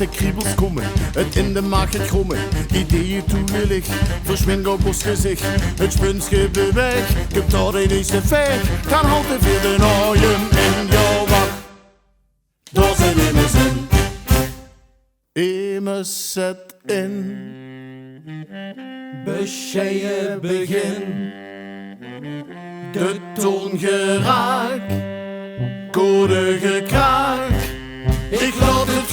de kriebels komen, het in de maag het grommen. Ideeën toegelicht, verschwindt op ons gezicht. Het spunsje beweegt, ik heb daar in deze veeg. Kan altijd weer de naaien in jouw wacht. Daar zijn eemes in. Eemes zet in. Besjeije begin. De toon geraak. Code gekraak. Ik laat het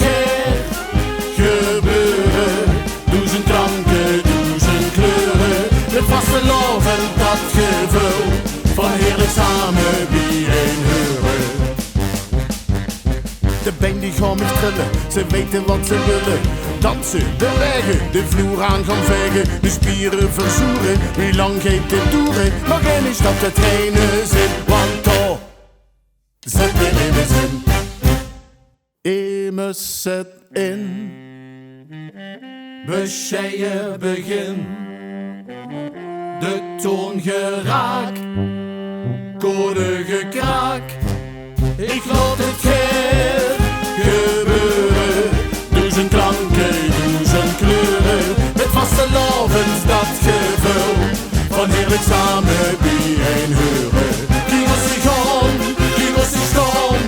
gebeuren. Doe zijn klanken, doe zijn kleuren. Het vastelaovend, dat geveul. Van heerlijk samen bijeen heuren. De band die gaan met trillen, ze weten wat ze willen. Dansen, bewegen, de vloer aan gaan vegen. De spieren verzoeren, wie lang geeft dit toeren? Maar geen is dat de trainen zit, want daar zet de eemes in. Eemes zet in. Besjeije begin. De toon geraak. Code gekraak. Ik laat het gebeuren. Doe zijn klanken, doe zijn kleuren. Het vastelaovend, dat geveul. Van heerlijk samen bijeen heuren. Kiegels die gaan, kiegels die staan.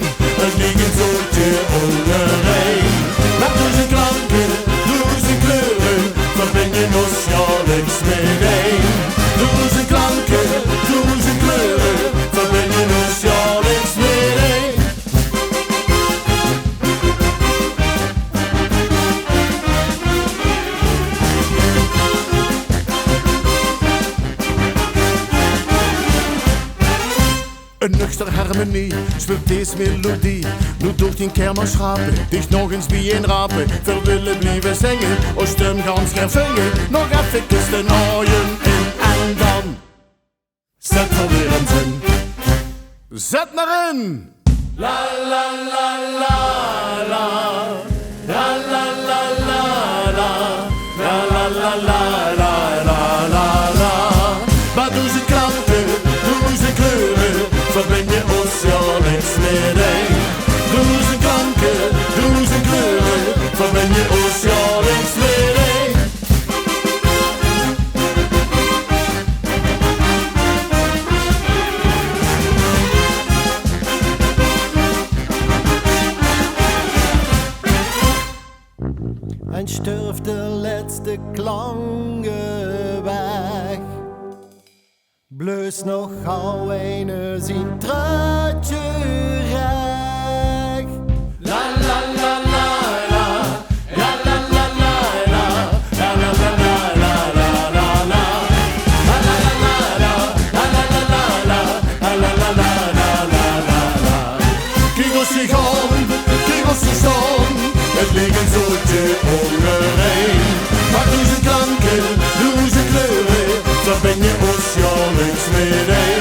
Het liegt een zootje onderheen. Maar doe zijn klanken, doe zijn kleuren. Verbind je ons jaarlijks meteen. Doe zijn klanken, doe zijn kleuren. Verbind je ons jaarlijks meteen. Een nuchter harmonie, speelt deze melodie. Nu door die kermis schrapen, dicht nog eens bijeen rapen. Veel willen blijven zingen, als stem gaan schervingen. Nog even de naaien in en dan zet er weer een zin. Zet maar in! La la la la la. La la la la la. La la la la la la la la. Maar doe ze klanken, doe ze kleuren. Verbind je ons jaarlijks meteen. Doe zijn klanken, doe zijn kleuren. Verbind je ons jaarlijks meteen. En sturft de laatste klanken weg. Bleus nog gauw een zien truitje recht. La la la la la. La la la la la. La la la la la la la la. La la la la la. La la la la la. La la la la la la la la. Kiegels die gaan, kiegels die staan. Het ligt een zootje onderheen. Maar doe ze klanken, doe ze kleuren. Verbind je ons jaarlijks meteen.